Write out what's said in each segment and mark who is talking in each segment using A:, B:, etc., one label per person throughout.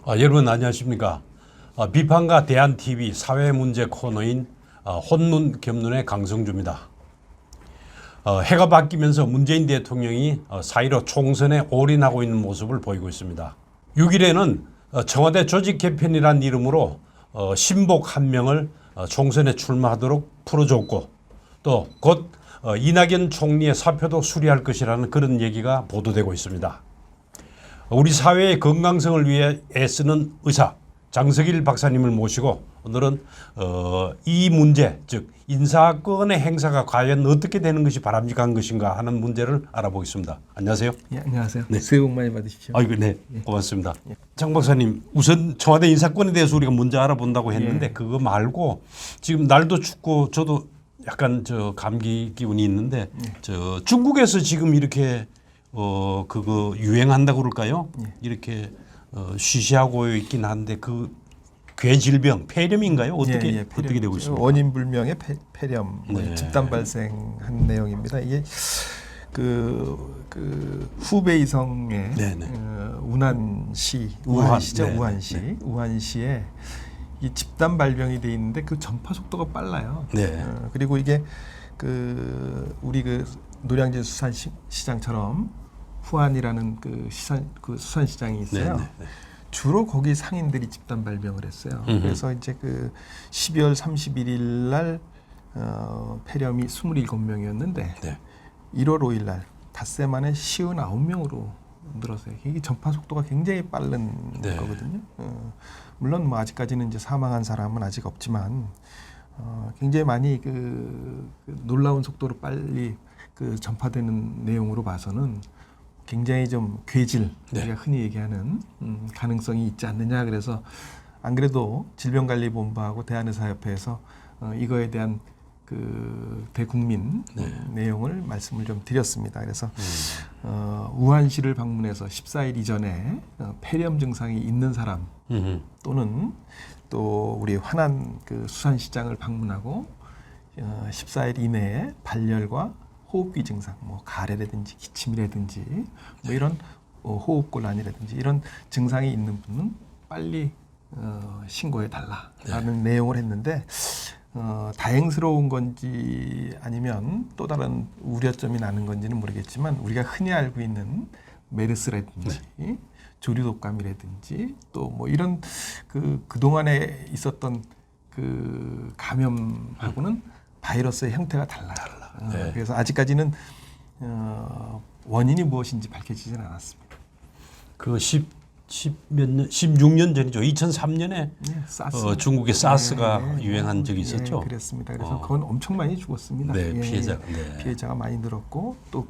A: 여러분 안녕하십니까. 비판과 대안TV 사회문제 코너인 혼문 겸눈의 강성주입니다. 해가 바뀌면서 문재인 대통령이 4.15 총선에 올인하고 있는 모습을 보이고 있습니다. 6일에는 청와대 조직 개편이란 이름으로 신복 한 명을 총선에 출마하도록 풀어줬고 또 곧 이낙연 총리의 사표도 수리할 것이라는 그런 얘기가 보도되고 있습니다. 우리 사회의 건강성을 위해 애쓰는 의사 장석일 박사님을 모시고 오늘은 이 문제, 즉 인사권의 행사가 과연 어떻게 되는 것이 바람직한 것인가 하는 문제를 알아보겠습니다. 안녕하세요.
B: 예, 안녕하세요.
A: 네.
B: 새해 복 많이 받으십시오.
A: 아이고, 네, 고맙습니다. 장 박사님, 우선 청와대 인사권에 대해서 우리가 먼저 알아본다고 했는데 그거 말고 지금 날도 춥고 저도 약간 감기 기운이 있는데 중국에서 지금 이렇게 그거 유행한다고 그럴까요? 이렇게 쉬쉬하고 있긴 한데 그 괴질병, 폐렴인가요? 어떻게 어떻게 되고 있습니까?
B: 원인 불명의 폐렴
A: 네.
B: 집단 발생한 내용입니다. 이게 그 후베이성의 우한시죠.
A: 네.
B: 우한시에 이 집단 발병이 돼 있는데 그 전파 속도가 빨라요.
A: 네.
B: 그리고 이게 우리 노량진 수산시장처럼 후안이라는 그 수산시장이 있어요. 주로 거기 상인들이 집단 발병을 했어요. 그래서 이제 12월 31일 날 폐렴이 27명이었는데 1월 5일 날 닷새 만에 59명으로 늘었어요. 이게 전파 속도가 굉장히 빠른 거거든요. 물론 뭐 아직까지는 이제 사망한 사람은 아직 없지만 굉장히 많이 놀라운 속도로 빨리 전파되는 내용으로 봐서는 굉장히 좀 괴질, 우리가 흔히 얘기하는 가능성이 있지 않느냐. 그래서 안 그래도 질병관리본부하고 대한의사협회에서 이거에 대한 대국민 내용을 말씀을 좀 드렸습니다. 그래서 우한시를 방문해서 14일 이전에 폐렴 증상이 있는 사람 또는 또 우리 환안 수산시장을 방문하고 14일 이내에 발열과 호흡기 증상, 뭐 가래라든지 기침이라든지 뭐 이런 호흡곤란이라든지 이런 증상이 있는 분은 빨리 신고해 달라라는 내용을 했는데 다행스러운 건지 아니면 또 다른 우려점이 나는 건지는 모르겠지만 우리가 흔히 알고 있는 메르스라든지 조류독감이라든지 또 뭐 이런 그동안에 있었던 감염하고는 바이러스의 형태가 달라요. 그래서 아직까지는 원인이 무엇인지 밝혀지지는 않았습니다.
A: 16년 전이죠. 2003년에 중국의 사스가 유행한 적이 있었죠.
B: 그렇습니다. 그래서 그건 엄청 많이 죽었습니다. 피해자가 많이 늘었고 또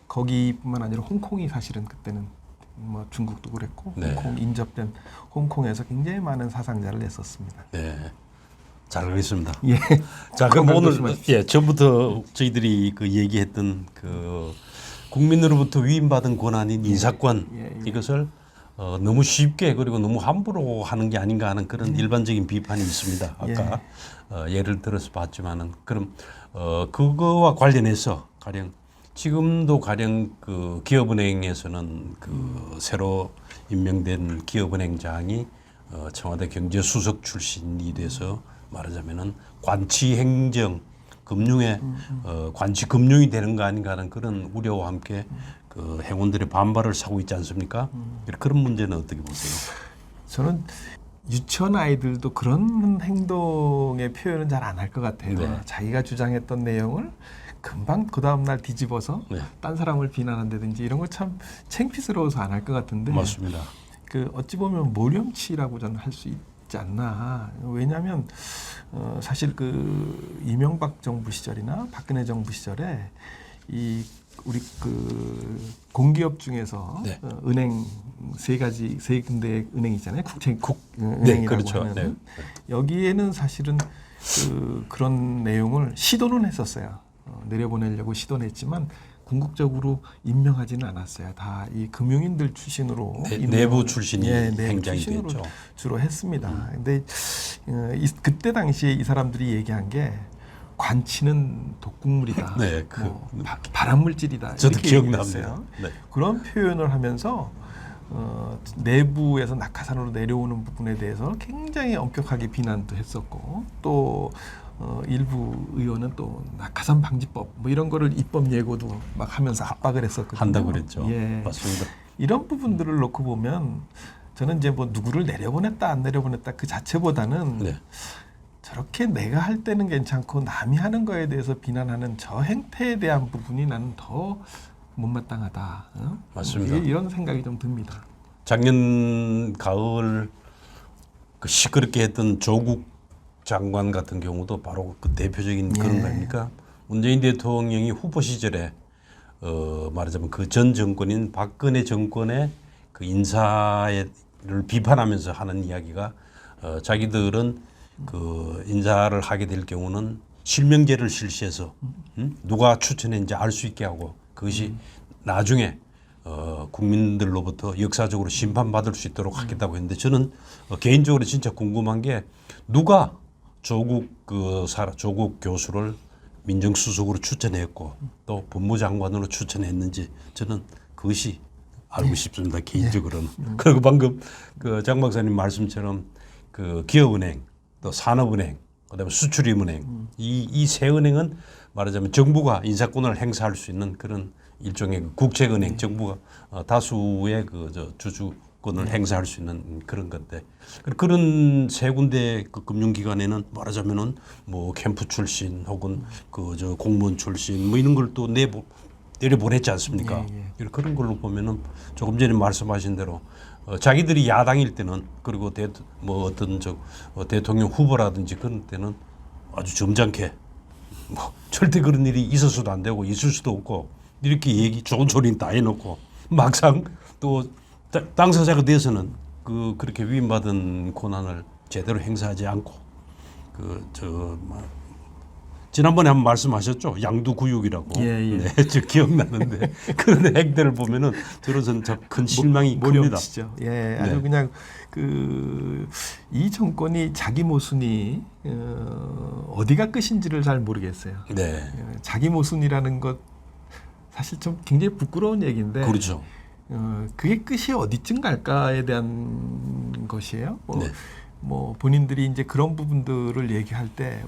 B: 거기뿐만 아니라 홍콩이 사실은 그때는 뭐 중국도 그랬고 홍콩 인접된 홍콩에서 굉장히 많은 사상자를 냈었습니다.
A: 잘 알겠습니다. 자, 그럼 오늘 전부터 저희들이 얘기했던 국민으로부터 위임받은 권한인 인사권 이것을 너무 쉽게 그리고 너무 함부로 하는 게 아닌가 하는 그런 일반적인 비판이 있습니다. 아까 예를 들어서 봤지만은 그럼 그거와 관련해서 지금도 기업은행에서는 새로 임명된 기업은행장이 청와대 경제수석 출신이 돼서 말하자면은 관치행정 금융의 관치 금융이 되는 거 아닌가 하는 그런 우려와 함께 행원들의 반발을 사고 있지 않습니까? 그런 문제는 어떻게 보세요?
B: 저는 유치원 아이들도 그런 행동의 표현은 잘 안 할 것 같아요. 자기가 주장했던 내용을 금방 그 다음 날 뒤집어서 딴 사람을 비난한다든지 이런 거 참 창피스러워서 안 할 것 같은데.
A: 맞습니다.
B: 어찌 보면 모렴치라고 저는 할 수 있지 않나. 왜냐하면 사실 이명박 정부 시절이나 박근혜 정부 시절에 우리 공기업 중에서 은행 세 군데 은행이 있잖아요. 국채은행이라고
A: 그렇죠.
B: 하는 여기에는 사실은 그런 내용을 시도는 했었어요. 내려보내려고 시도는 했지만 궁극적으로 임명하지는 않았어요. 다 이 금융인들 출신으로
A: 내부 출신이
B: 내부
A: 행장이
B: 출신으로
A: 됐죠.
B: 주로 했습니다. 근데 그때 당시에 이 사람들이 얘기한 게 관치는 독극물이다. 바람물질이다.
A: 저도
B: 이렇게
A: 기억납니다.
B: 그런 표현을 하면서 내부에서 낙하산으로 내려오는 부분에 대해서 굉장히 엄격하게 비난도 했었고 또 일부 의원은 또 낙하산 방지법 뭐 이런 거를 입법 예고도 막 하면서 압박을 했었거든요.
A: 한다고 그랬죠.
B: 예.
A: 맞습니다.
B: 이런 부분들을 놓고 보면 저는 이제 뭐 누구를 내려보냈다 안 내려보냈다 그 자체보다는
A: 네.
B: 저렇게 내가 할 때는 괜찮고 남이 하는 거에 대해서 비난하는 저 행태에 대한 부분이 나는 더 못마땅하다.
A: 맞습니다.
B: 이런 생각이 좀 듭니다.
A: 작년 가을 그 시끄럽게 했던 조국 장관 같은 경우도 바로 그 대표적인 그런 거 아닙니까? 문재인 대통령이 후보 시절에 말하자면 그 전 정권인 박근혜 정권의 그 인사를 비판하면서 하는 이야기가 자기들은 그 인사를 하게 될 경우는 실명제를 실시해서 누가 추천했는지 알 수 있게 하고 그것이 나중에 국민들로부터 역사적으로 심판받을 수 있도록 하겠다고 했는데 저는 개인적으로 진짜 궁금한 게 누가 조국 조국 교수를 민정수석으로 추천했고 또 법무장관으로 추천했는지 저는 그것이 알고 싶습니다. 개인적으로는. 그리고 방금 그 장 박사님 말씀처럼 그 기업은행 또 산업은행 그다음에 수출입은행 이 세 은행은 말하자면 정부가 인사권을 행사할 수 있는 그런 일종의 국책은행 정부가 다수의 그 주주권을 행사할 수 있는 그런 건데 그런 세 군데 그 금융기관에는 말하자면은 뭐 캠프 출신 혹은 그 공무원 출신 뭐 이런 걸 또 내려보냈지 않습니까? 그런 걸로 보면은 조금 전에 말씀하신 대로 자기들이 야당일 때는 그리고 뭐 어떤 대통령 후보라든지 그런 때는 아주 점잖게 뭐 절대 그런 일이 있어서도 안 되고 있을 수도 없고 이렇게 좋은 소리는 다 해놓고 막상 또 당사자가 돼서는 그렇게 위임받은 권한을 제대로 행사하지 않고 지난번에 한번 말씀하셨죠 양두구육이라고. 네, 저 기억나는데 그런 행태를 보면은 저로서는 큰 실망이 큽니다.
B: 예, 아주 그냥 이 정권이 자기 모순이 어디가 끝인지를 잘 모르겠어요.
A: 네.
B: 자기 모순이라는 것 사실 좀 굉장히 부끄러운 얘기인데.
A: 그렇죠.
B: 그게 끝이 어디쯤 갈까에 대한 것이에요.
A: 네.
B: 뭐 본인들이 이제 그런 부분들을 얘기할 때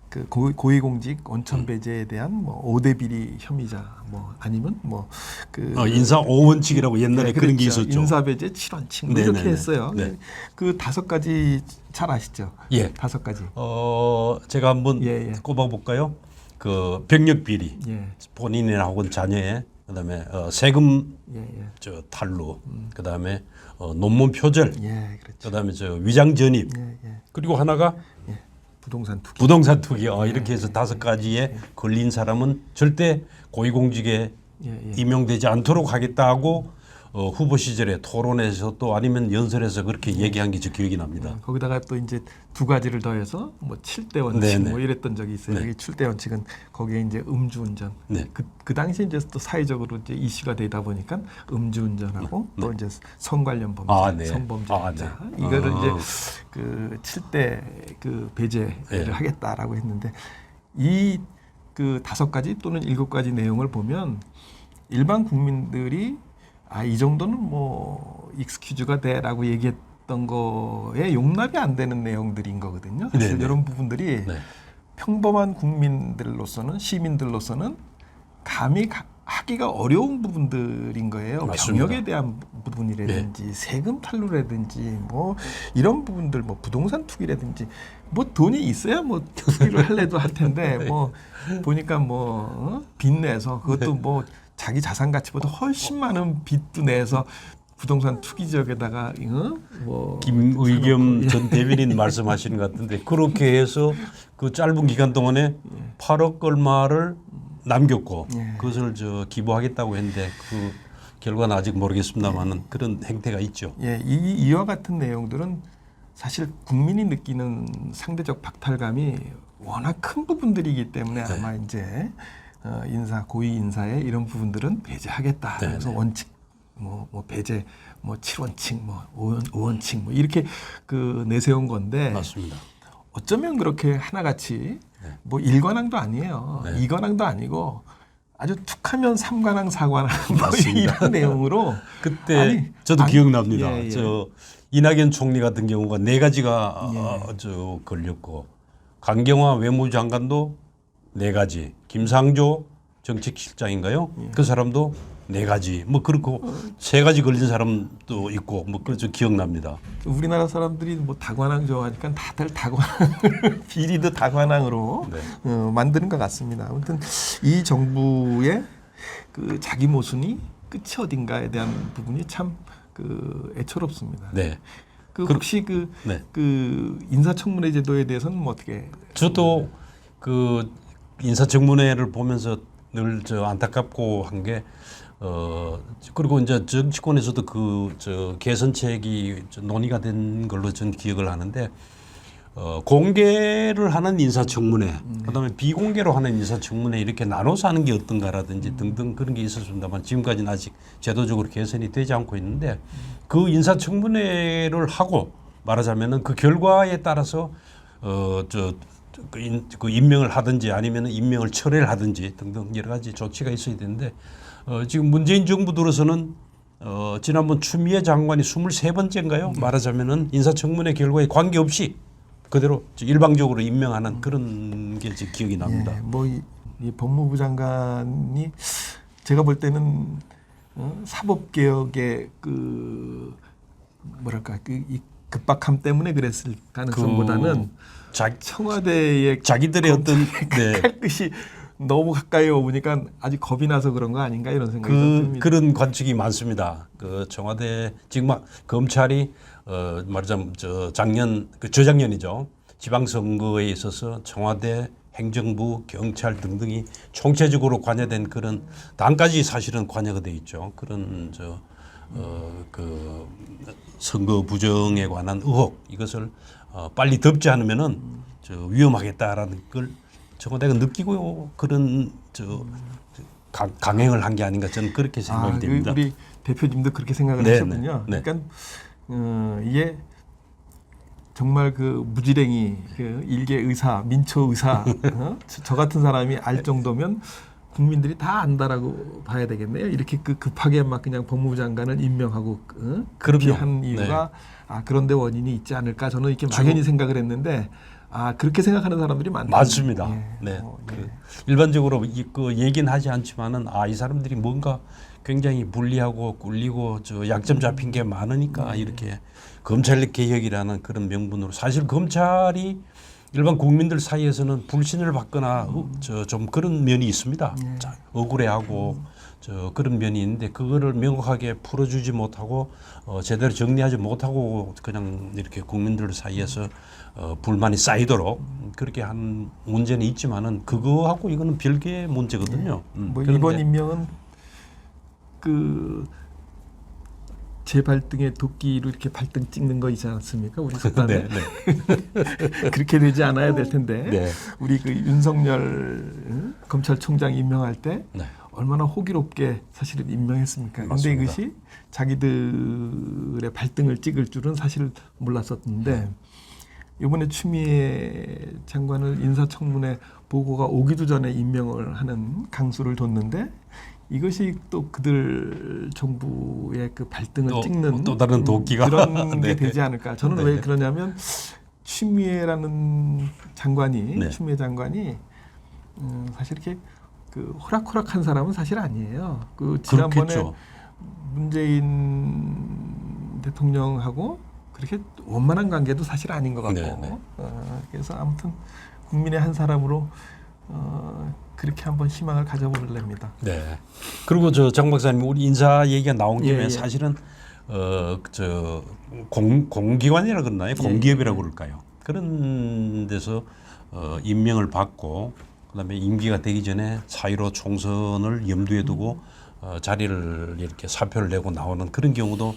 B: 그 고위공직 원천 배제에 대한 뭐 5대 비리 혐의자 뭐 아니면
A: 인사 5원칙이라고 옛날에 그런 게
B: 그렇죠.
A: 있었죠.
B: 인사 배제 7원칙 뭐 이렇게 했어요.
A: 네.
B: 그 5가지 잘 아시죠?
A: 예.
B: 5가지.
A: 제가 한번 꼽아 볼까요? 그 병력 비리, 본인이나 혹은 자녀의 그다음에 세금 탈루, 그다음에 논문 표절,
B: 그렇죠.
A: 그다음에 위장 전입, 그리고 하나가 부동산 투기. 이렇게 해서 5가지에 걸린 사람은 절대 고위공직에 임용되지 않도록 하겠다고 후보 시절에 토론에서 또 아니면 연설에서 그렇게 얘기한 게 저 기억이 납니다.
B: 거기다가 또 이제 2가지를 더해서 뭐 7대 원칙 뭐 이랬던 적이 있어요. 이 7대 원칙은 거기에 이제 음주운전. 그 당시 이제 또 사회적으로 이제 이슈가 되다 보니까 음주운전하고 또 이제 성 관련 범죄, 성범죄자 이거를 이제 그 7대 그 배제를 하겠다라고 했는데 이 그 5가지 또는 7가지 내용을 보면 일반 국민들이 이 정도는 뭐 익스큐즈가 돼라고 얘기했던 거에 용납이 안 되는 내용들인 거거든요. 사실 이런 부분들이 평범한 국민들로서는 시민들로서는 감히 하기가 어려운 부분들인 거예요.
A: 맞습니다.
B: 병역에 대한 부분이라든지 세금 탈루라든지 뭐 이런 부분들 뭐 부동산 투기라든지 뭐 돈이 있어야 뭐 투기를 할래도 할 텐데 뭐 보니까 빚 내서 그것도 뭐 자기 자산 가치보다 훨씬 많은 빚도 내서 부동산 투기 지역에다가
A: 김의겸 전 대변인 말씀하시는 것 같은데 그렇게 해서 그 짧은 기간 동안에 8억 얼마를 남겼고 그것을 기부하겠다고 했는데 그 결과는 아직 모르겠습니다만은 그런 행태가 있죠.
B: 이와 같은 내용들은 사실 국민이 느끼는 상대적 박탈감이 워낙 큰 부분들이기 때문에 아마 이제 고위 인사의 이런 부분들은 배제하겠다. 그래서 원칙 배제 7원칙 5원칙 이렇게 내세운 건데
A: 맞습니다.
B: 어쩌면 그렇게 하나같이 일관왕도 아니에요. 이관왕도 아니고 아주 툭하면 삼관왕 사관왕 뭐
A: 맞습니다.
B: 이런 내용으로
A: 그때
B: 아니,
A: 저도
B: 아니,
A: 기억납니다.
B: 예, 예.
A: 저 이낙연 총리 같은 경우가 4가지가
B: 예.
A: 저 걸렸고 강경화 외무장관도 4가지, 김상조 정책실장인가요? 그 사람도 4가지, 뭐 그렇고 3가지 걸린 사람도 있고 뭐 그저 기억납니다.
B: 우리나라 사람들이 뭐 다관왕 좋아하니까 다들 다관왕 비리도 다관왕으로
A: 네.
B: 만드는 것 같습니다. 아무튼 이 정부의 그 자기 모순이 끝이 어딘가에 대한 부분이 참 그 애처롭습니다.
A: 네.
B: 그 혹시
A: 네.
B: 그 인사청문회 제도에 대해서는 뭐 어떻게?
A: 저도 그 인사청문회를 보면서 늘 저 안타깝고 한 게 그리고 이제 정치권에서도 그 저 개선책이 논의가 된 걸로 전 기억을 하는데 공개를 하는 인사청문회, 그다음에 비공개로 하는 인사청문회 이렇게 나눠서 하는 게 어떤가라든지 등등 그런 게 있었습니다만 지금까지는 아직 제도적으로 개선이 되지 않고 있는데 그 인사청문회를 하고 말하자면은 그 결과에 따라서 그 임명을 하든지 아니면 임명을 철회를 하든지 등등 여러 가지 조치가 있어야 되는데 지금 문재인 정부 들어서는 지난번 추미애 장관이 23번째인가요? 말하자면은 인사청문회 결과에 관계없이 그대로 일방적으로 임명하는 그런 게 제 기억이 납니다.
B: 예, 뭐이 법무부 장관이 제가 볼 때는 사법개혁의 그 뭐랄까 이 급박함 때문에 그랬을 가능성보다는 청와대의
A: 자기들의 어떤 네.
B: 칼끝이 너무 가까이 오니까 아직 겁이 나서 그런 거 아닌가 이런 생각이 듭니다.
A: 그런 관측이 많습니다. 그 청와대 지금 막 검찰이 말하자면 작년 저작년이죠. 지방선거에 있어서 청와대, 행정부, 경찰 등등이 총체적으로 관여된 그런 당까지 사실은 관여가 돼 있죠. 그런 그 선거 부정에 관한 의혹 이것을 빨리 덮지 않으면은 위험하겠다라는 걸 청와대가 느끼고 그런 강행을 한 게 아닌가 저는 그렇게 생각이 됩니다.
B: 우리 대표님도 그렇게 생각을
A: 네,
B: 하셨군요.
A: 네, 네.
B: 그러니까 이게 정말 그 무지랭이 그 일개 의사, 민초 의사 저 같은 사람이 알 정도면 국민들이 다 안다라고 봐야 되겠네요. 이렇게 급하게 막 그냥 법무부 장관을 임명하고 급히 한 이유가 그런데 원인이 있지 않을까 저는 이렇게 막연히 생각을 했는데 그렇게 생각하는 사람들이
A: 많습니다.
B: 예.
A: 네. 일반적으로 그 얘기는 하지 않지만은 이 사람들이 뭔가 굉장히 불리하고 꿀리고 약점 잡힌 게 많으니까 이렇게 검찰 개혁이라는 그런 명분으로 사실 검찰이 일반 국민들 사이에서는 불신을 받거나 좀 그런 면이 있습니다. 억울해하고 그런 면이 있는데 그거를 명확하게 풀어주지 못하고 제대로 정리하지 못하고 그냥 이렇게 국민들 사이에서 불만이 쌓이도록 그렇게 한 문제는 있지만은 그거하고 이거는 별개의 문제거든요.
B: 뭐 이번 임명은 그 제 발등에 도끼로 이렇게 발등 찍는 거 있지 않습니까? 우리 습관에. 그렇게 되지 않아야 될 텐데 우리 그 윤석열 검찰총장 임명할 때 얼마나 호기롭게 사실은 임명했습니까? 그런데 이것이 자기들의 발등을 찍을 줄은 사실 몰랐었는데 이번에 추미애 장관을 인사청문회 보고가 오기도 전에 임명을 하는 강수를 뒀는데 이것이 또 그들 정부의 그 발등을 찍는
A: 또 다른 도끼가
B: 그런 게 되지 않을까. 저는 왜 그러냐면 추미애 장관이 사실 이렇게 그 호락호락한 사람은 사실 아니에요. 그 지난번에
A: 그렇겠죠.
B: 문재인 대통령하고 그렇게 원만한 관계도 사실 아닌 것 같고 그래서 아무튼 국민의 한 사람으로 그렇게 한번 희망을 가져보렵니다.
A: 네. 그리고 장 박사님 우리 인사 얘기가 나온 김에 사실은 공기관이라 그러나요? 공기업이라고 그럴까요? 그런 데서 임명을 받고 그다음에 임기가 되기 전에 4.15 총선을 염두에 두고 자리를 이렇게 사표를 내고 나오는 그런 경우도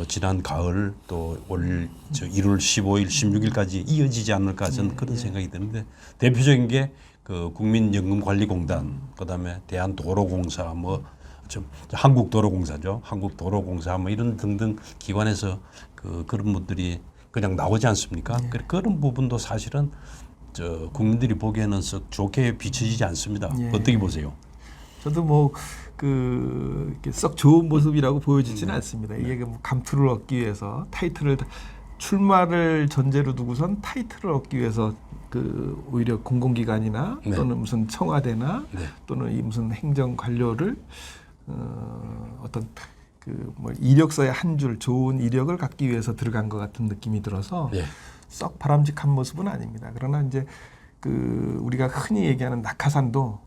A: 지난 가을 또 올 1월 15일, 16일까지 이어지지 않을까 저는 그런 생각이 드는데 대표적인 게 그 국민연금관리공단, 그다음에 대한도로공사, 한국도로공사죠, 한국도로공사 이런 등등 기관에서 그런 분들이 그냥 나오지 않습니까? 그런 부분도 사실은 국민들이 보기에는 썩 좋게 비춰지지 않습니다. 어떻게 보세요?
B: 저도 썩 좋은 모습이라고 보여지지는 않습니다. 이게 뭐 감투를 얻기 위해서 출마를 전제로 두고선 타이틀을 얻기 위해서 오히려 공공기관이나
A: 네.
B: 또는 무슨 청와대나
A: 네.
B: 또는 이 무슨 행정 관료를 어떤 이력서의 한 줄 좋은 이력을 갖기 위해서 들어간 것 같은 느낌이 들어서
A: 네.
B: 썩 바람직한 모습은 아닙니다. 그러나 이제 우리가 흔히 얘기하는 낙하산도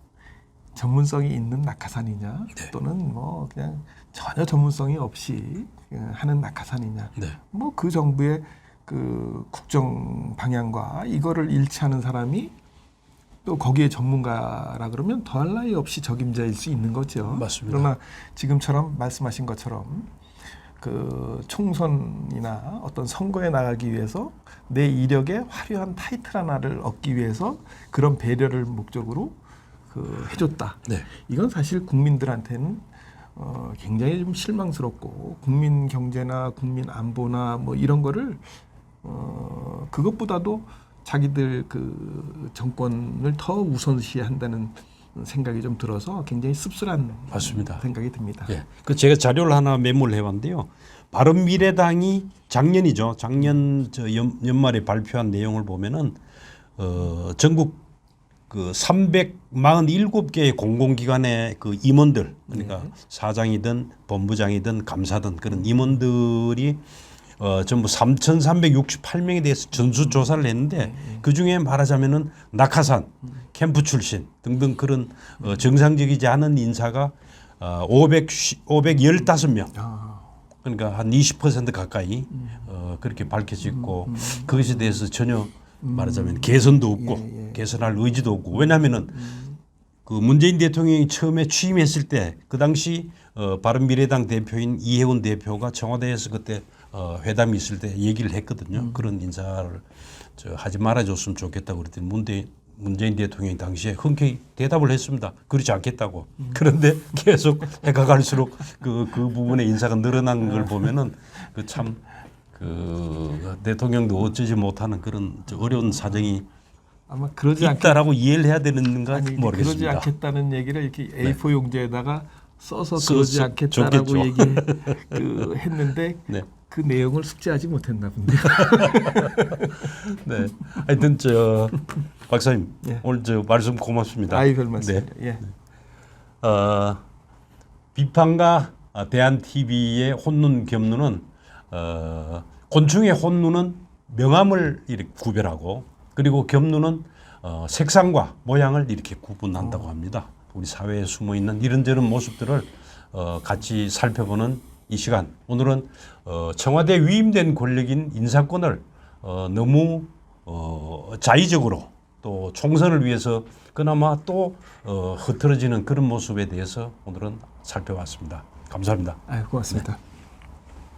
B: 전문성이 있는 낙하산이냐
A: 네.
B: 또는 뭐 그냥 전혀 전문성이 없이 하는 낙하산이냐
A: 네.
B: 뭐 그 정부의 국정 방향과 이거를 일치하는 사람이 또 거기에 전문가라 그러면 더할 나위 없이 적임자일 수 있는 거죠.
A: 맞습니다.
B: 그러나 지금처럼 말씀하신 것처럼 총선이나 어떤 선거에 나가기 위해서 내 이력에 화려한 타이틀 하나를 얻기 위해서 그런 배려를 목적으로 해줬다.
A: 네.
B: 이건 사실 국민들한테는 굉장히 좀 실망스럽고 국민 경제나 국민 안보나 뭐 이런 거를 그것보다도 자기들 정권을 더 우선시한다는 생각이 좀 들어서 굉장히 씁쓸한
A: 맞습니다.
B: 생각이 듭니다.
A: 예. 제가 자료를 하나 메모를 해봤는데요. 바른미래당이 작년이죠. 작년 연말에 발표한 내용을 보면은 전국 347개의 공공기관의 임원들, 그러니까
B: 네.
A: 사장이든 본부장이든 감사든 그런 임원들이 전부 3,368명에 대해서 전수조사를 했는데 그 중에 말하자면은 낙하산, 캠프 출신 등등 그런 정상적이지 않은 인사가 515명. 그러니까 한 20% 가까이 그렇게 밝혀져 있고 그것에 대해서 전혀 말하자면 개선도 없고 개선할 의지도 없고 왜냐하면은 문재인 대통령이 처음에 취임했을 때 그 당시 바른미래당 대표인 이해운 대표가 청와대에서 그때 회담이 있을 때 얘기를 했거든요. 그런 인사를 하지 말아줬으면 좋겠다고 그랬더니 문재인 대통령이 당시에 흔쾌히 대답을 했습니다. 그렇지 않겠다고. 그런데 계속 해가 갈수록 그 부분의 인사가 늘어난 걸 보면은 대통령도 어쩌지 못하는 그런 어려운 사정이
B: 아마 그러지
A: 있다라고 이해를 해야 되는가 모르겠습니다.
B: 그러지 않겠다는 얘기를 이렇게 A4 용지에다가 써서
A: 써서
B: 그러지 않겠다라고
A: 좋겠죠.
B: 했는데
A: 네.
B: 그 내용을 숙지하지 못했나 본데요.
A: 네. 하여튼 박사님
B: 예.
A: 오늘 말씀 고맙습니다.
B: 아이 별 말씀.
A: 네.
B: 예.
A: 비판가 대한 TV의 혼눈 겸눈은 곤충의 혼눈은 명암을 이렇게 구별하고 그리고 겸눈은 색상과 모양을 이렇게 구분한다고 합니다. 우리 사회에 숨어 있는 이런저런 모습들을 같이 살펴보는 이 시간. 오늘은 청와대 위임된 권력인 인사권을 너무 자의적으로 또 총선을 위해서 그나마 또 흐트러지는 그런 모습에 대해서 오늘은 살펴봤습니다. 감사합니다.
B: 아유 고맙습니다.
A: 네.